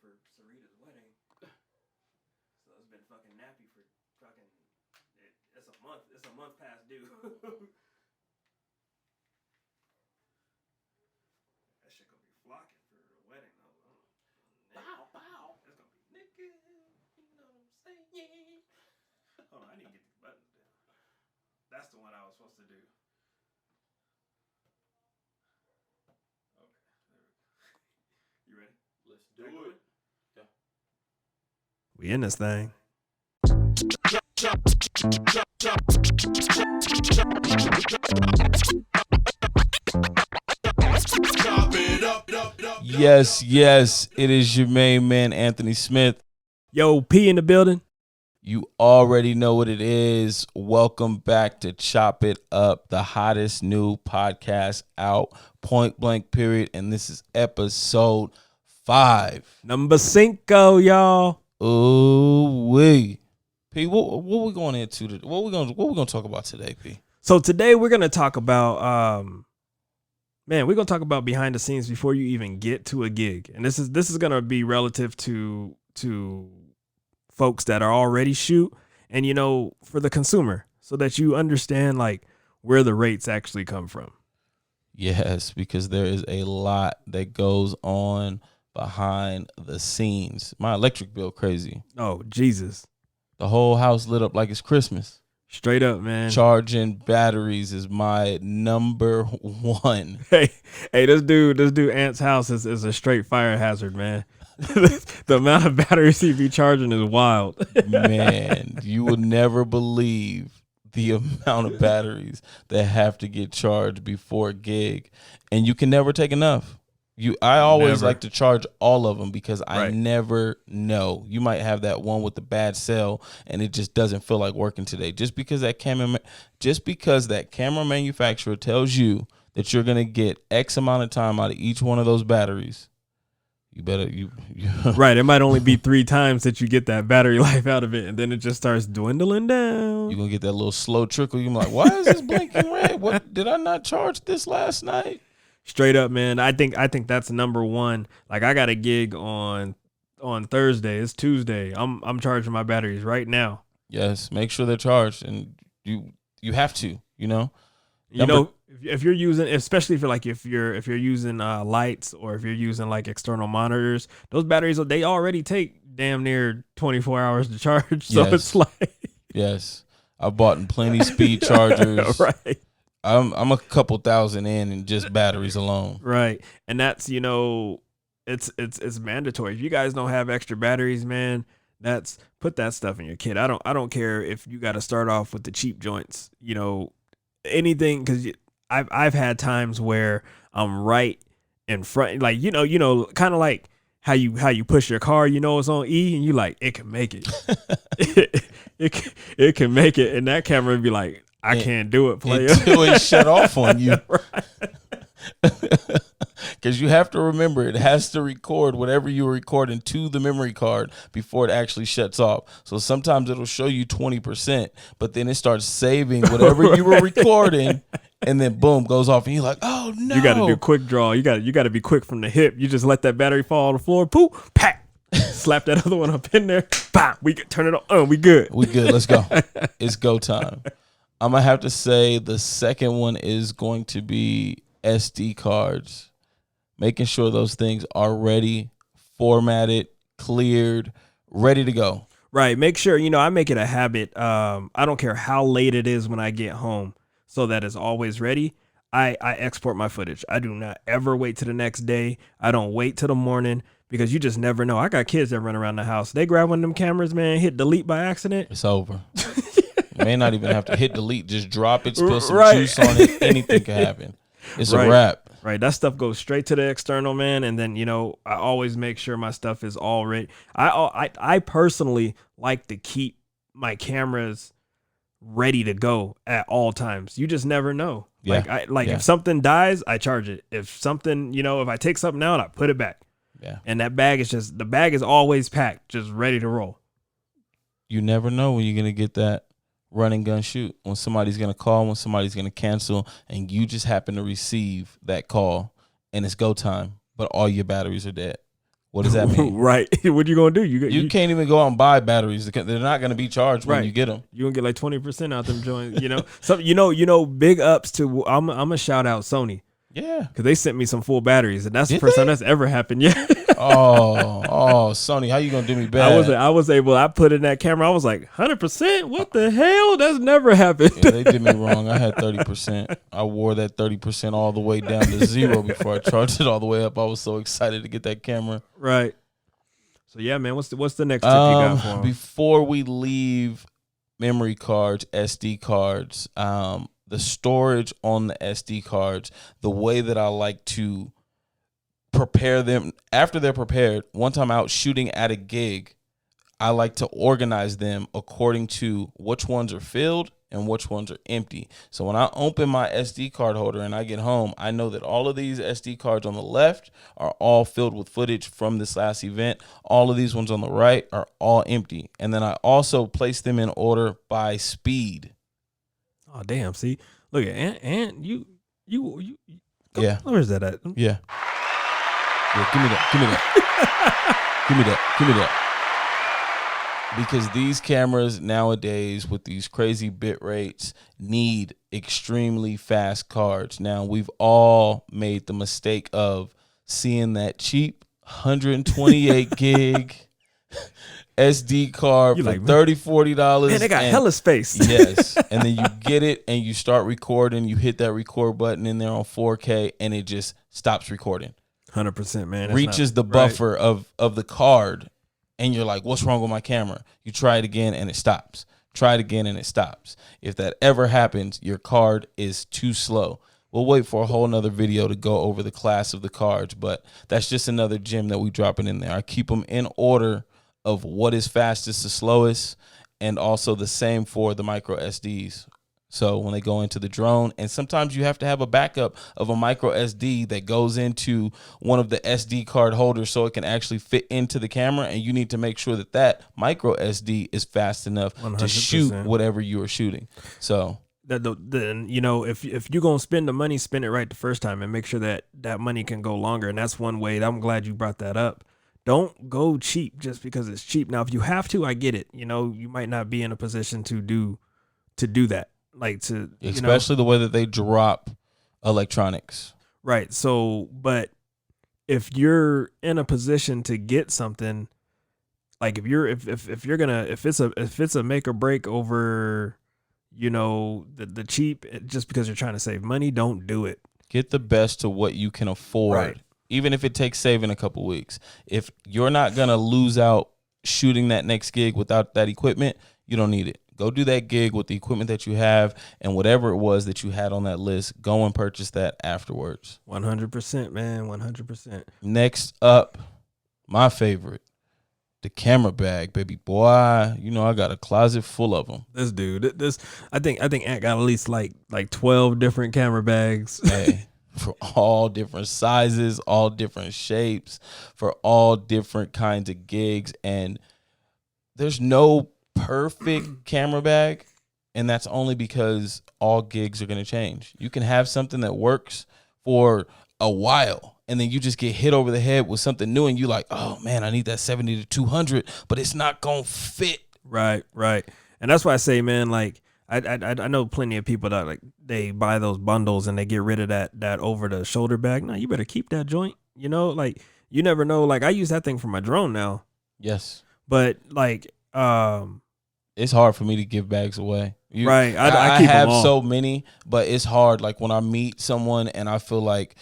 for Sarita's wedding, so it's been fucking nappy for fucking. It's a month. It's a month past due. That shit gonna be flocking for the wedding though. Bow bow. It's gonna be naked. You know what I'm saying? Hold on, I need to get these buttons down. That's the one I was supposed to do. Okay, there we go. You ready? Let's do it. Yeah. We in this thing. Yes, it is your main man, Anthony Smith. Yo, P in the building. You already know what it is. Welcome back to Chop It Up, the hottest new podcast out, point blank period. And this is episode 5. Number 5, y'all. Ooh wee. P, what we going into today? What we gonna talk about today, P? So today we're gonna talk about we're gonna talk about behind the scenes before you even get to a gig. And this is gonna be relative to folks that are already shoot and for the consumer, so that you understand like where the rates actually come from. Yes, because there is a lot that goes on behind the scenes. My electric bill crazy. Oh, Jesus. The whole house lit up like it's Christmas. Straight up, man. Charging batteries is my number one. Hey, this dude Ant's house is a straight fire hazard, man. The amount of batteries he be charging is wild. Man, you would never believe the amount of batteries that have to get charged before a gig. And you can never take enough. I always like to charge all of them because I never know. You might have that one with the bad cell and it just doesn't feel like working today. Just because that camera manufacturer tells you that you're gonna get X amount of time out of each one of those batteries, you better Right. It might only be 3 times that you get that battery life out of it, and then it just starts dwindling down. You're gonna get that little slow trickle. You're like, why is this blinking red? What did I not charge this last night? Straight up, man. I think that's number one. Like, I got a gig on Thursday. It's Tuesday. I'm charging my batteries right now. Yes, make sure they're charged, and you have to. If you're using, especially if you're using lights, or if you're using like external monitors, those batteries, they already take damn near 24 hours to charge. So yes. It's like, yes, I bought plenty speed chargers. Right. I'm a couple thousand in just batteries alone. Right. And that's, it's mandatory. If you guys don't have extra batteries, man, put that stuff in your kit. I don't care if you got to start off with the cheap joints, anything, because I've had times where I'm right in front, like, kind of like how you push your car, it's on E, and you like, it can make it. it can make it. And that camera would be like, I can't do it, player. Until it shut off on you. Right. Because you have to remember, it has to record whatever you were recording to the memory card before it actually shuts off. So sometimes it'll show you 20%, but then it starts saving whatever you were recording, and then boom, goes off, and you're like, oh no. You got to do quick draw. You got to be quick from the hip. You just let that battery fall on the floor, poof, pack. Slap that other one up in there. Bam, we can turn it on. Oh, we good. We good. Let's go. It's go time. I'm going to have to say the second one is going to be SD cards. Making sure those things are ready, formatted, cleared, ready to go. Right. Make sure, I make it a habit. I don't care how late it is when I get home, so that it's always ready. I export my footage. I do not ever wait till the next day. I don't wait till the morning, because you just never know. I got kids that run around the house. They grab one of them cameras, man, hit delete by accident. It's over. You may not even have to hit delete. Just drop it, spill some juice on it. Anything can happen. It's a wrap. Right. That stuff goes straight to the external, man. And then, I always make sure my stuff is all ready. I personally like to keep my cameras ready to go at all times. You just never know. Yeah. If something dies, I charge it. If something, if I take something out, I put it back. Yeah. And the bag is always packed, just ready to roll. You never know when you're going to get that run and gun shoot, when somebody's going to call, when somebody's going to cancel, and you just happen to receive that call and it's go time, but all your batteries are dead. What does that mean? Right. What you gonna do? You can't even go out and buy batteries. They're not gonna be charged when you get them. You gonna get like 20% out them joints. You know, so big ups to. I'm gonna shout out Sony. Yeah, because they sent me some full batteries, and that's the first time that's ever happened. Yeah. oh, Sony, how you gonna do me bad? I was able. I put in that camera. I was like 100%. What the hell? That's never happened. Yeah, they did me wrong. I had 30%. I wore that 30% all the way down to 0 before I charged it all the way up. I was so excited to get that camera. Right. So yeah, man. What's the next tip you got for 'em? Before we leave memory cards, SD cards, the storage on the SD cards, the way that I like to prepare them after they're prepared, once I'm out shooting at a gig, I like to organize them according to which ones are filled and which ones are empty. So when I open my SD card holder and I get home, I know that all of these SD cards on the left are all filled with footage from this last event. All of these ones on the right are all empty. And then I also place them in order by speed. Oh damn! See, look at and you. Yeah. Where's that at? Yeah. Yeah. Give me that. Give me that. Because these cameras nowadays with these crazy bit rates need extremely fast cards. Now we've all made the mistake of seeing that cheap 128 gig SD card for like, $30-$40. Man, they got hella space. Yes. And then you get it and you start recording. You hit that record button in there on 4K and it just stops recording. 100%, man. Reaches the buffer of the card. And you're like, what's wrong with my camera? You try it again and it stops. Try it again and it stops. If that ever happens, your card is too slow. We'll wait for a whole nother video to go over the class of the cards. But that's just another gem that we dropping in there. I keep them in order of what is fastest to slowest, and also the same for the micro SDs. So when they go into the drone, and sometimes you have to have a backup of a micro SD that goes into one of the SD card holders so it can actually fit into the camera, and you need to make sure that that micro SD is fast enough 100%. to shoot whatever you are shooting. So then if you're gonna spend the money, spend it right the first time, and make sure that that money can go longer. And that's one way. I'm glad you brought that up. Don't go cheap just because it's cheap. Now, if you have to, I get it. You know, you might not be in a position to do that. Like especially the way that they drop electronics. Right. So, but if you're in a position to get something, like if it's a make or break over, the cheap, just because you're trying to save money, don't do it. Get the best to what you can afford. Right. Even if it takes saving a couple weeks. If you're not going to lose out shooting that next gig without that equipment, you don't need it. Go do that gig with the equipment that you have, and whatever it was that you had on that list, go and purchase that afterwards. 100%, man. 100%. Next up, my favorite, the camera bag, baby boy. I got a closet full of them. This dude, I think Ant got at least like 12 different camera bags. Hey. For all different sizes, all different shapes, for all different kinds of gigs. And there's no perfect camera bag, and that's only because all gigs are going to change. You can have something that works for a while, and then you just get hit over the head with something new, and you're like, oh, man, I need that 70 to 200, but it's not going to fit. Right. And that's why I say, man, like, I know plenty of people that like they buy those bundles and they get rid of that over the shoulder bag. No, you better keep that joint. Like you never know. Like I use that thing for my drone now. Yes, but like it's hard for me to give bags away. Right, I keep have them all. So many, but it's hard. Like when I meet someone and I feel like,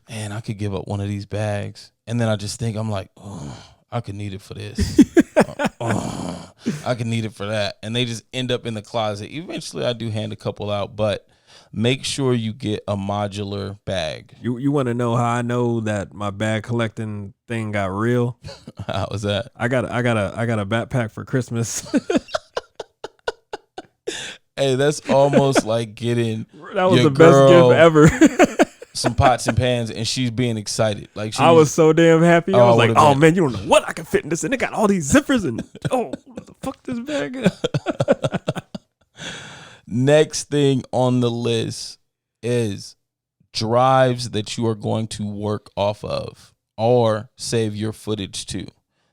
man, I could give up one of these bags, and then I just think I'm like, oh, I could need it for this. I could need it for that. And they just end up in the closet. Eventually, I do hand a couple out, but make sure you get a modular bag. You want to know how I know that my bag collecting thing got real? How was that? I got a backpack for Christmas. Hey, that's almost like getting that was the best gift ever. Some pots and pans, and she's being excited. Like I was so damn happy. I was like, "Oh been. Man, you don't know what I can fit in this, and it got all these zippers and what the fuck this bag is." Next thing on the list is drives that you are going to work off of. or save your footage too.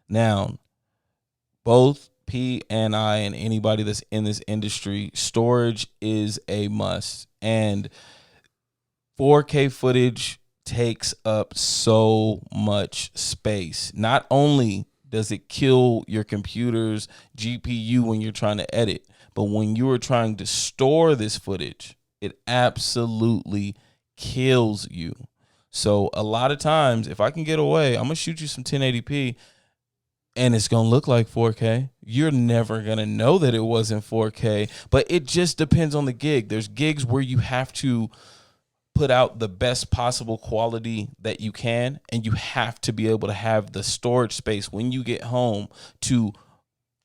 Now, both P and I and anybody that's in this industry, storage is a must. And 4K footage takes up so much space. Not only does it kill your computer's GPU when you're trying to edit, but when you are trying to store this footage, it absolutely kills you. So a lot of times, if I can get away, I'm going to shoot you some 1080p and it's going to look like 4K. You're never going to know that it wasn't 4K, but it just depends on the gig. There's gigs where you have to put out the best possible quality that you can, and you have to be able to have the storage space when you get home to,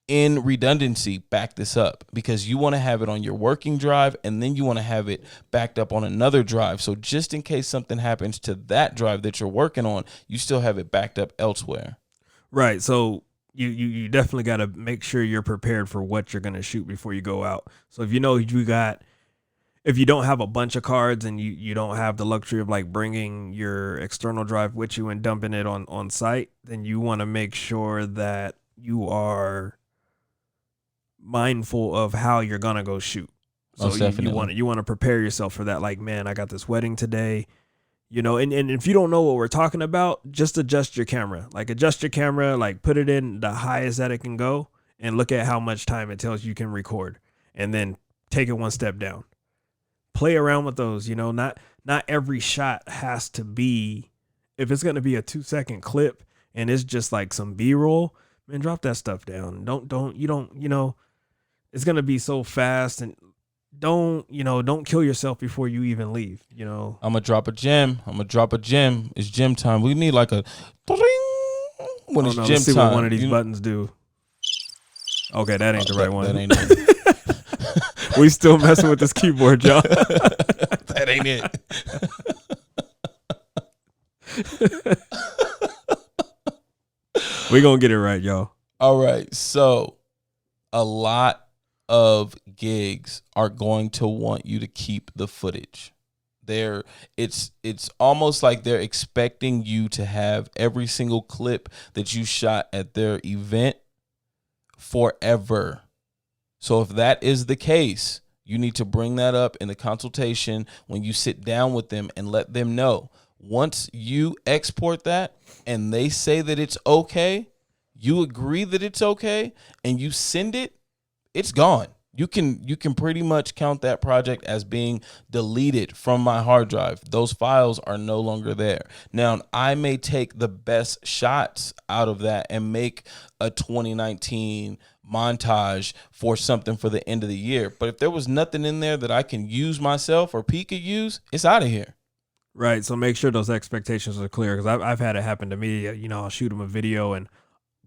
in redundancy, back this up, because you want to have it on your working drive and then you want to have it backed up on another drive. So just in case something happens to that drive that you're working on, you still have it backed up elsewhere. Right. So you definitely got to make sure you're prepared for what you're going to shoot before you go out. So if you know if you don't have a bunch of cards and you don't have the luxury of like bringing your external drive with you and dumping it on site, then you want to make sure that you are mindful of how you're going to go shoot. So you want to prepare yourself for that. Like, man, I got this wedding today, and if you don't know what we're talking about, just adjust your camera, like put it in the highest that it can go and look at how much time it tells you can record, and then take it one step down. Play around with those, not every shot has to be, if it's going to be a 2-second clip and it's just like some B-roll, man, drop that stuff down. It's going to be so fast, and don't kill yourself before you even leave, I'm going to drop a gem. It's gym time. We need like a when it's gym let's see time. What one of these buttons do. Okay, that ain't the right one. That ain't it. We still messing with this keyboard, y'all. That ain't it. We gonna get it right, y'all. All right. So a lot of gigs are going to want you to keep the footage. It's almost like they're expecting you to have every single clip that you shot at their event forever. So if that is the case, you need to bring that up in the consultation when you sit down with them and let them know. Once you export that and they say that it's okay, you agree that it's okay, and you send it, it's gone. You can pretty much count that project as being deleted from my hard drive. Those files are no longer there. Now, I may take the best shots out of that and make a 2019 montage for something for the end of the year. But if there was nothing in there that I can use myself or P could use, it's out of here. Right. So make sure those expectations are clear, because I've had it happen to me. I'll shoot them a video and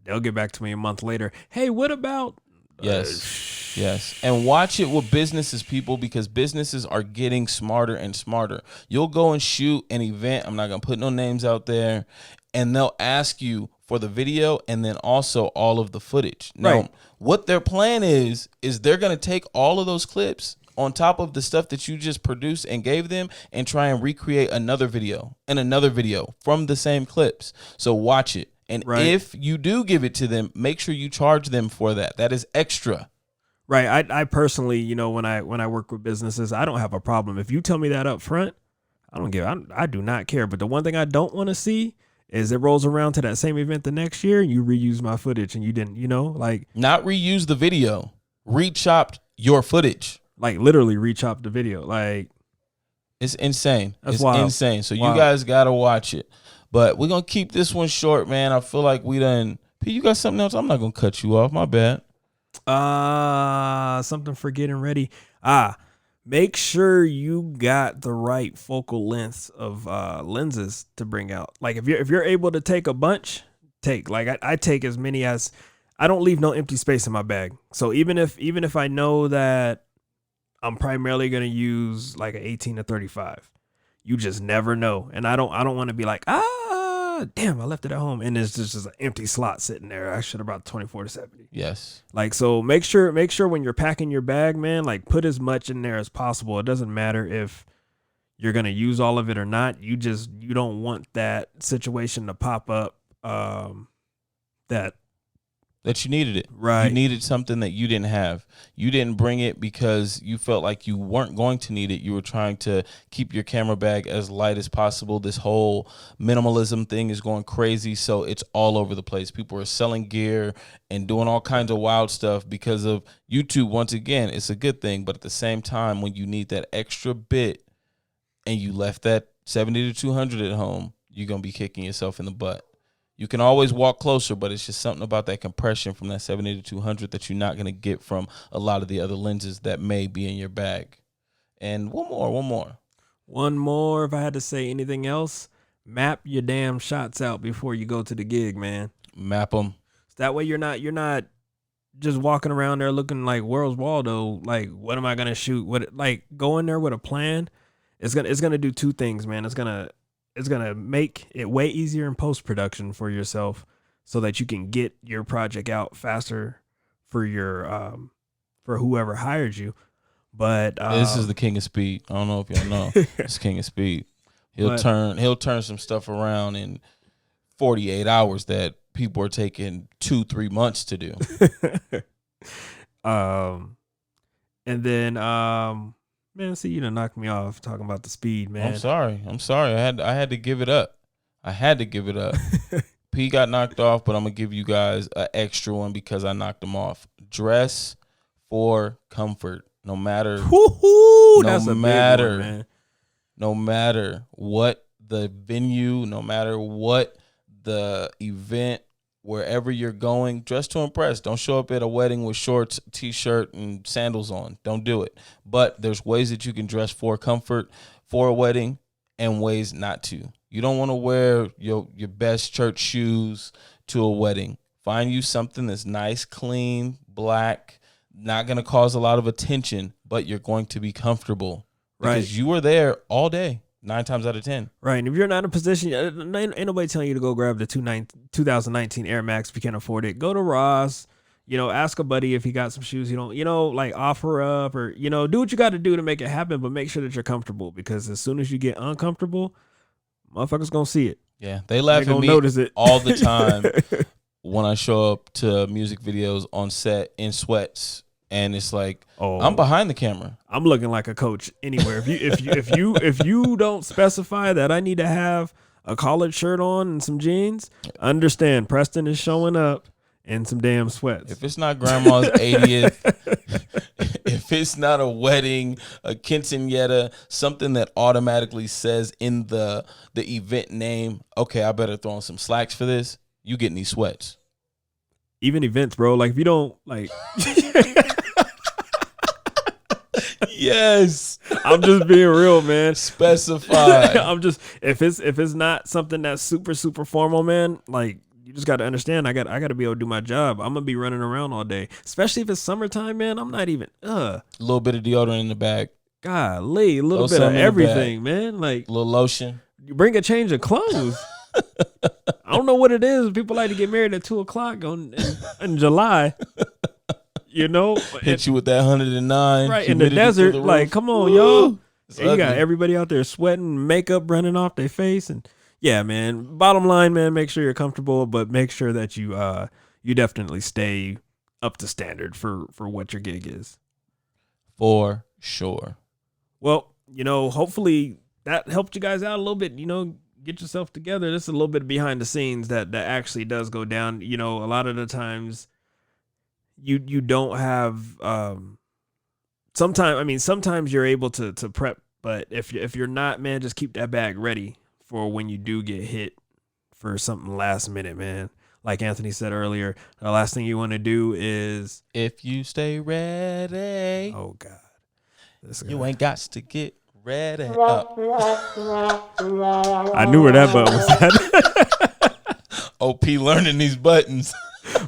they'll get back to me a month later. Hey, what about? Yes. And watch it with businesses, people, because businesses are getting smarter and smarter. You'll go and shoot an event. I'm not going to put no names out there. And they'll ask you for the video and then also all of the footage. Now, what their plan is they're going to take all of those clips on top of the stuff that you just produced and gave them and try and recreate another video and another video from the same clips. So watch it. And if you do give it to them, make sure you charge them for that. That is extra. Right. I personally, when I work with businesses, I don't have a problem. If you tell me that up front, I do not care. But the one thing I don't want to see is it rolls around to that same event the next year and you reuse my footage and you didn't, not reuse the video, re-chopped your footage. Like literally re-chopped the video. Like, it's insane. That's wild. Insane. So you guys got to watch it. But we're going to keep this one short, man. I feel like we done. P, you got something else? I'm not going to cut you off. My bad. Something for getting ready. Make sure you got the right focal lengths of lenses to bring out. Like if you're able to take a bunch, take. Like I take as many as, I don't leave no empty space in my bag. So even if I know that I'm primarily going to use like an 18 to 35, you just never know. And I don't want to be like, damn, I left it at home and it's just an empty slot sitting there. I should have brought 24 to 70. Yes. Like, so make sure when you're packing your bag, man, like put as much in there as possible. It doesn't matter if you're going to use all of it or not. You don't want that situation to pop up. That you needed it. Right. You needed something that you didn't have. You didn't bring it because you felt like you weren't going to need it. You were trying to keep your camera bag as light as possible. This whole minimalism thing is going crazy, so it's all over the place. People are selling gear and doing all kinds of wild stuff because of YouTube. Once again, it's a good thing, but at the same time, when you need that extra bit and you left that 70 to 200 at home, you're going to be kicking yourself in the butt. You can always walk closer, but it's just something about that compression from that 70 to 200 that you're not going to get from a lot of the other lenses that may be in your bag. And one more. If I had to say anything else, map your damn shots out before you go to the gig, man. Map them. That way you're not just walking around there looking like Where's Waldo. Like, what am I going to shoot? Go in there with a plan. It's gonna do two things, man. It's gonna make it way easier in post-production for yourself so that you can get your project out faster for your for whoever hired you. But this is the king of speed. I don't know if y'all know. It's king of speed. He'll turn some stuff around in 48 hours that people are taking 2-3 months to do. And then man, see, you done knocked me off talking about the speed, man. I'm sorry. I had to give it up. P got knocked off, but I'm going to give you guys an extra one because I knocked him off. Dress for comfort. No matter That's a big one, man. No matter what the venue, no matter what the event, wherever you're going, dress to impress. Don't show up at a wedding with shorts, t-shirt, and sandals on. Don't do it. But there's ways that you can dress for comfort for a wedding and ways not to. You don't want to wear your best church shoes to a wedding. Find you something that's nice, clean, black, not going to cause a lot of attention, but you're going to be comfortable. Because you were there all day. 9 times out of 10. Right. And if you're not in a position, ain't nobody telling you to go grab the 2019 Air Max if you can't afford it. Go to Ross, ask a buddy if he got some shoes you don't, like offer up or, do what you got to do to make it happen, but make sure that you're comfortable because as soon as you get uncomfortable, motherfuckers going to see it. Yeah. They laugh at me notice it all the time when I show up to music videos on set in sweats. And it's like, I'm behind the camera. I'm looking like a coach anywhere. If you don't specify that I need to have a collared shirt on and some jeans, understand Preston is showing up in some damn sweats. If it's not grandma's 80th, if it's not a wedding, a quinceañera, something that automatically says in the event name, okay, I better throw on some slacks for this, you getting these sweats. Even events, bro. Like if you don't like Yes. I'm just being real, man. Specify. I'm just if it's not something that's super, super formal, man, like you just gotta understand I gotta be able to do my job. I'm gonna be running around all day. Especially if it's summertime, man. I'm not even a little bit of deodorant in the bag. Golly, a little bit of everything, man. Like a little lotion. You bring a change of clothes. I don't know what it is. People like to get married at 2:00 in July. Hit you with that 109 right in the desert. Like, come on, y'all. You got everybody out there sweating, makeup running off their face, and yeah, man. Bottom line, man, make sure you're comfortable, but make sure that you definitely stay up to standard for what your gig is. For sure. Well, hopefully that helped you guys out a little bit. Get yourself together. This is a little bit behind the scenes that actually does go down. A lot of the times. You don't have sometimes you're able to prep, but if you're not, man, just keep that bag ready for when you do get hit for something last minute, man. Like Anthony said earlier, the last thing you want to do is if you stay ready. Oh God. You ain't got to get ready. I knew where that button was at. OP learning these buttons.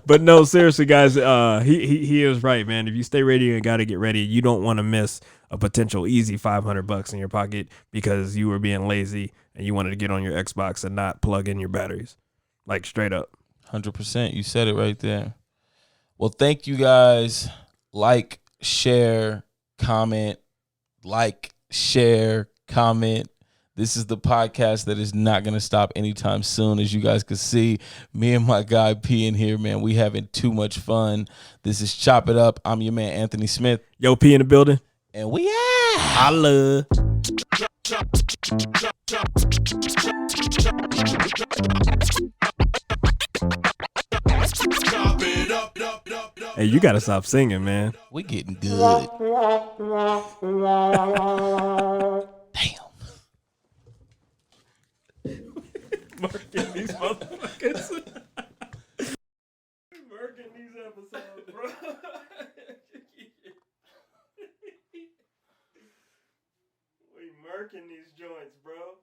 But no, seriously, guys, he is right, man. If you stay ready and got to get ready, you don't want to miss a potential easy $500 in your pocket because you were being lazy and you wanted to get on your Xbox and not plug in your batteries. Like straight up. 100%. You said it right there. Well, thank you guys. Like, share, comment. Like, share, comment. This is the podcast that is not going to stop anytime soon. As you guys can see, me and my guy P in here, man, we having too much fun. This is Chop It Up. I'm your man, Anthony Smith. Yo, P in the building. And we out. Holla. Hey, you gotta stop singing, man. We getting good. Damn. Marking these motherfuckers. Marking these episodes, bro. We marking these joints, bro.